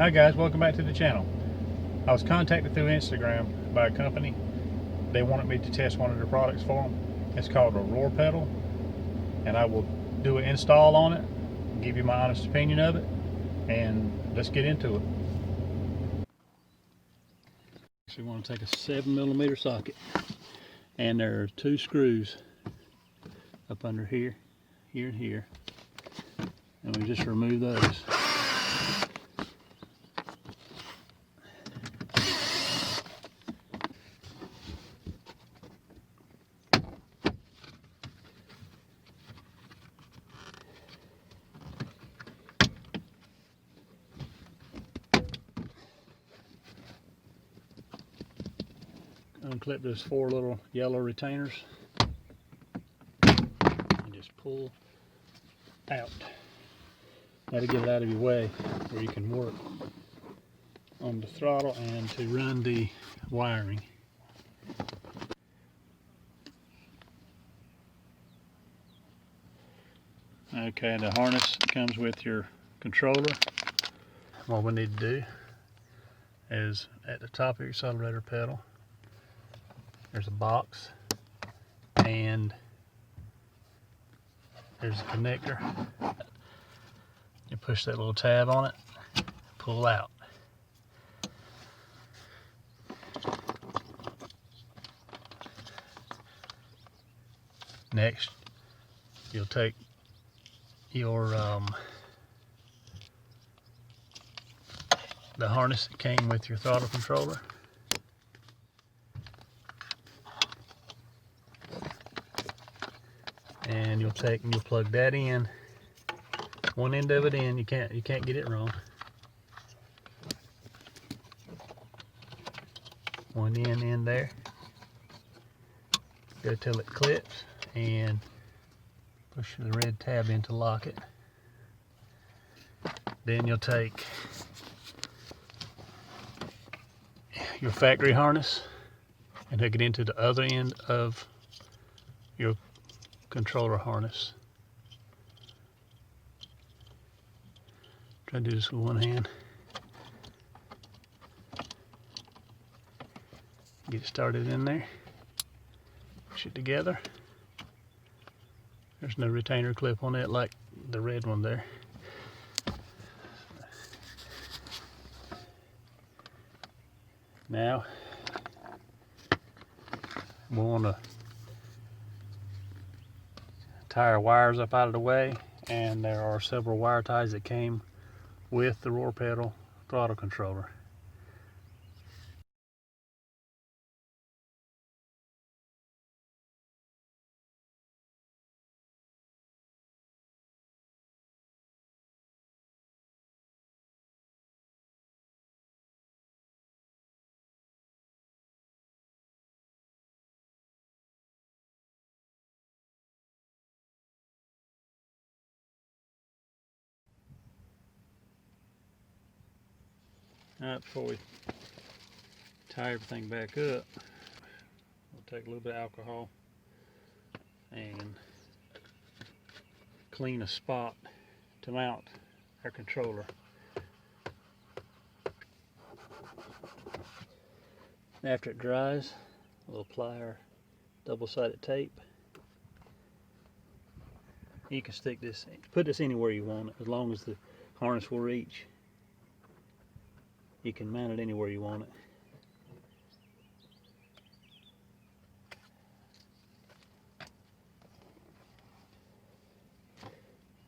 Hi guys, welcome back to the channel. I was contacted through Instagram by a company. They wanted me to test one of their products for them. It's called a roar pedal, and I will do an install on it, give you my honest opinion of it, and let's get into it. Actually want to take a 7mm socket, and there are 2 screws up under here, here and here, and we just remove those. Unclip those 4 little yellow retainers and just pull out. That'll get it out of your way where you can work on the throttle and to run the wiring. Okay, the harness comes with your controller. What we need to do is at the top of your accelerator pedal, there's a box, and there's a connector. You push that little tab on it, pull out. Next, you'll take your the harness that came with your throttle controller, and you'll plug that in. One end of it in, you can't get it wrong. One end in there. Go till it clips and push the red tab in to lock it. Then you'll take your factory harness and hook it into the other end of your controller harness. Try to do this with one hand. Get it started in there. Push it together. There's no retainer clip on it like the red one there. Now we want to tie our wires up out of the way, and there are several wire ties that came with the roar pedal throttle controller. Alright, before we tie everything back up, we'll take a little bit of alcohol and clean a spot to mount our controller. After it dries, we'll apply our double-sided tape. You can put this anywhere you want it, as long as the harness will reach. You can mount it anywhere you want it.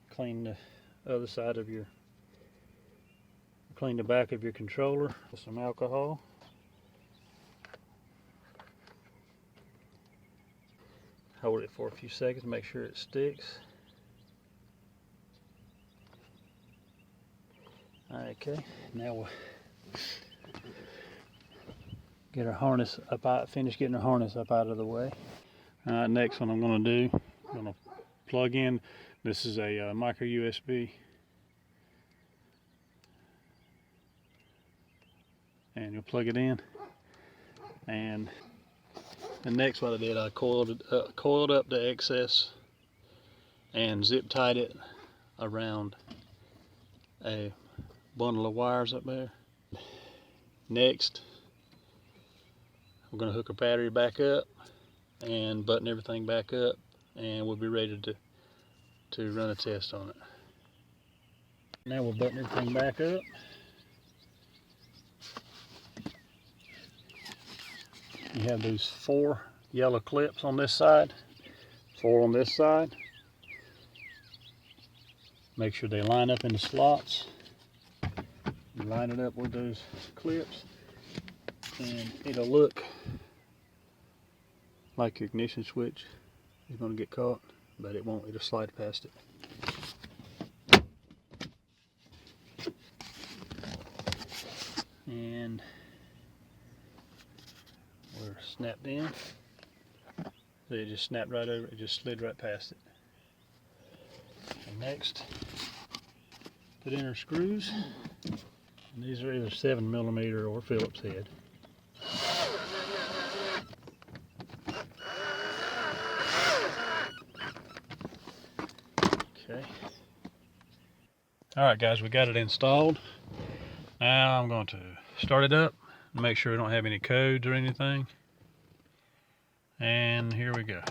Clean the other side of clean the back of your controller with some alcohol. Hold it for a few seconds to make sure it sticks. Okay, now we'll get our harness up out, finish getting our harness up out of the way. Next one I'm going to do, I'm going to plug in, this is a micro USB, and you'll plug it in. And the next what I did, I coiled up the excess and zip tied it around a bundle of wires up there. Next, we're going to hook our battery back up and button everything back up, and we'll be ready to run a test on it. Now we'll button everything back up. You have these 4 yellow clips on this side, 4 on this side. Make sure they line up in the slots. You line it up with those clips, and it'll look like your ignition switch is going to get caught, but it won't. It'll slide past it. And we're snapped in. So it just snapped right over. It just slid right past it. And next, put in our screws. And these are either 7mm or Phillips head. Okay. Alright guys, we got it installed. Now I'm going to start it up and make sure we don't have any codes or anything. And here we go.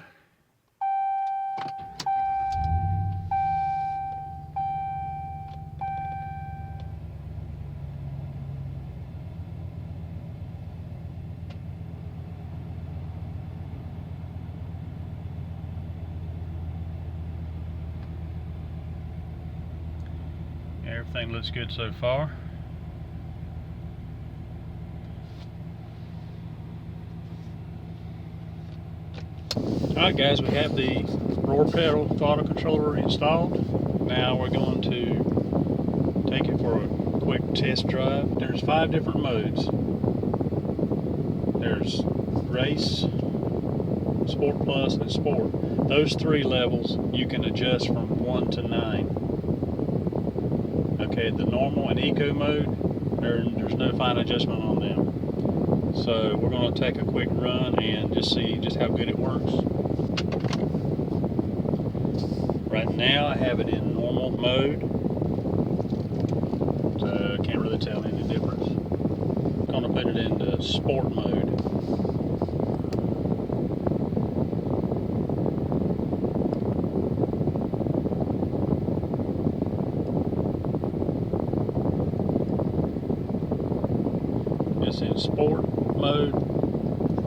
Everything looks good so far. Alright guys, we have the roar pedal throttle controller installed. Now we're going to take it for a quick test drive. There's 5 different modes. There's race, sport plus, and sport. Those 3 levels you can adjust from 1 to 9. Okay, the normal and eco mode, there's no fine adjustment on them. So we're going to take a quick run and just see just how good it works. Right now I have it in normal mode, so I can't really tell any difference. I'm going to put it into sport mode. It's in sport mode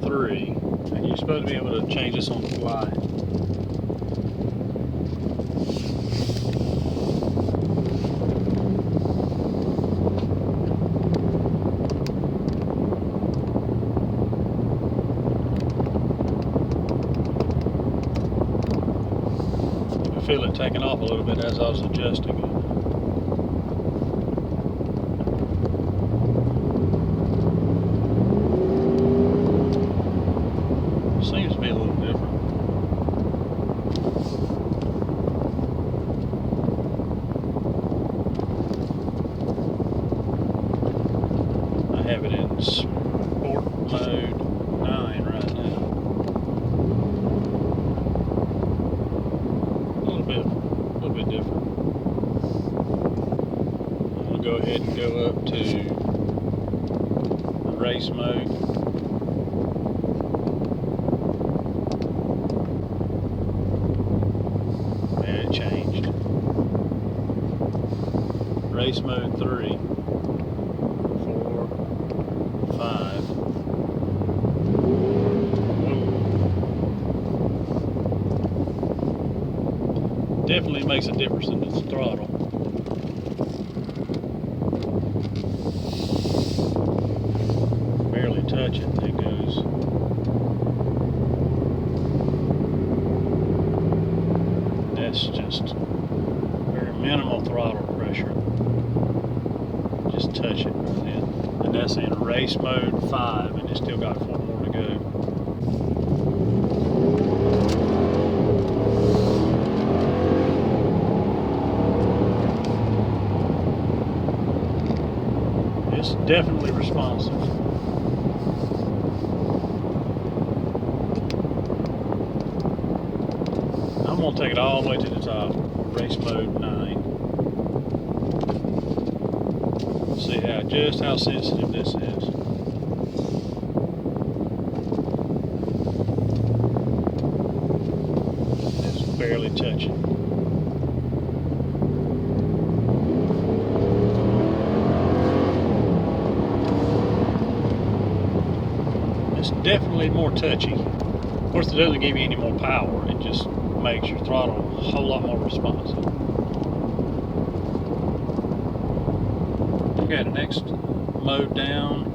3, and you're supposed to be able to change this on the fly. You can feel it taking off a little bit as I was adjusting it. Seems to be a little different. I have it in sport mode 9 right now. A little bit different. I'm going to go ahead and go up to the race mode. Changed. Race mode 3, 4, 5. Definitely makes a difference in the throttle. Barely touch it and it goes. That's just very minimal throttle pressure. Just touch it right then. And that's in race mode 5, and it's still got 4 more to go. It's definitely responsive. I'm going to take it all the way to the top. Race mode 9. See just how sensitive this is. It's barely touching. It's definitely more touchy. Of course, it doesn't give you any more power. It just makes your throttle a whole lot more responsive. Okay, the next mode down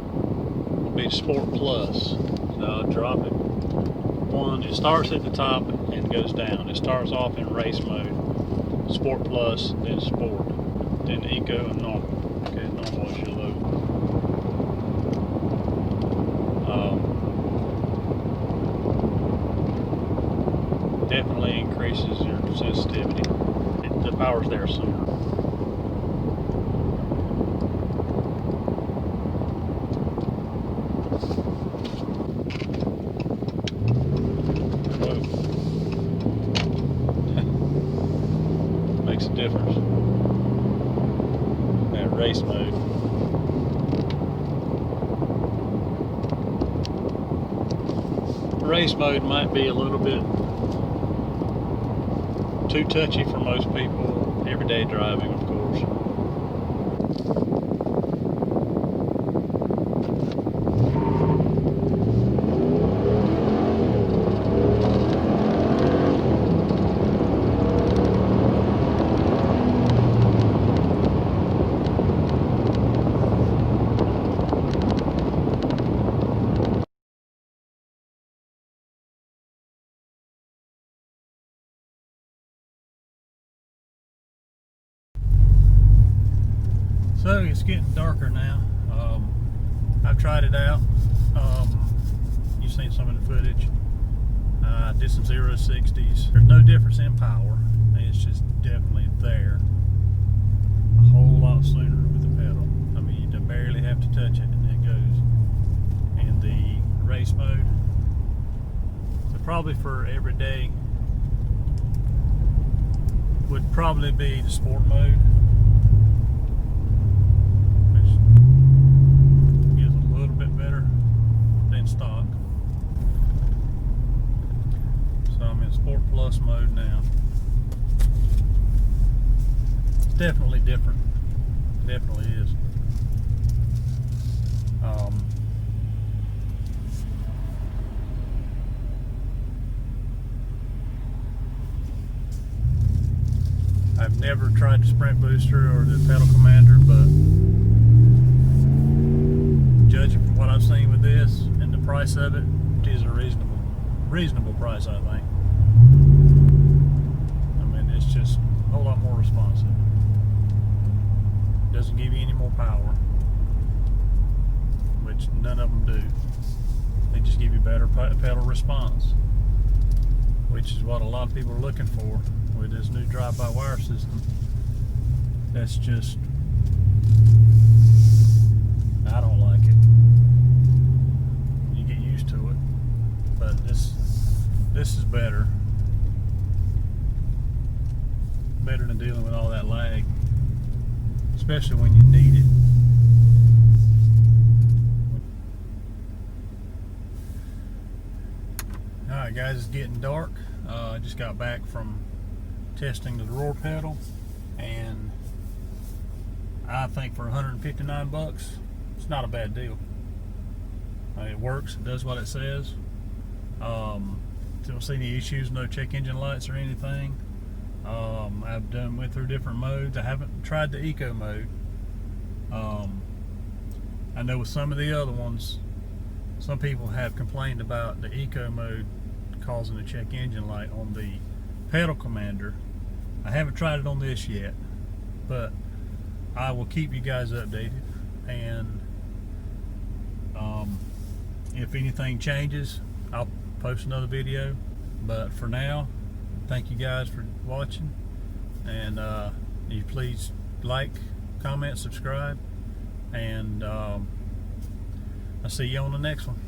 will be Sport Plus. So I'll drop it. It starts at the top and goes down. It starts off in race mode, Sport Plus, then Sport, then Eco and Normal. Okay, Normal is your low. Definitely increases your sensitivity. The power's there sooner. Makes a difference. That race mode. Race mode might be a little bit too touchy for most people. Everyday driving, of course. So it's getting darker now. I've tried it out. You've seen some of the footage. I did some 0 to 60s. There's no difference in power. It's just definitely there. A whole lot sooner with the pedal. I mean, you barely have to touch it and it goes. In the race mode. So probably for everyday would probably be the sport mode. Stock. So I'm in Sport Plus mode now. It's definitely different. Definitely is. I've never tried the Sprint Booster or the Pedal Commander, but judging from what I've seen with this and the price of it, it is a reasonable price, I think. I mean, it's just a whole lot more responsive. Doesn't give you any more power, which none of them do. They just give you better pedal response, which is what a lot of people are looking for with this new drive-by-wire system. That's just, I don't like it. You get used to it, but this is better than dealing with all that lag, especially when you need it. Alright guys, it's getting dark. I just got back from testing the roar pedal, and I think for 159 bucks, it's not a bad deal. It works, it does what it says. Don't see any issues, no check engine lights or anything. I've went through different modes. I haven't tried the eco mode. I know with some of the other ones, some people have complained about the eco mode causing a check engine light on the Pedal Commander. I haven't tried it on this yet, but I will keep you guys updated, and if anything changes, I'll post another video. But for now, thank you guys for watching, and you please like, comment, subscribe, and I'll see you on the next one.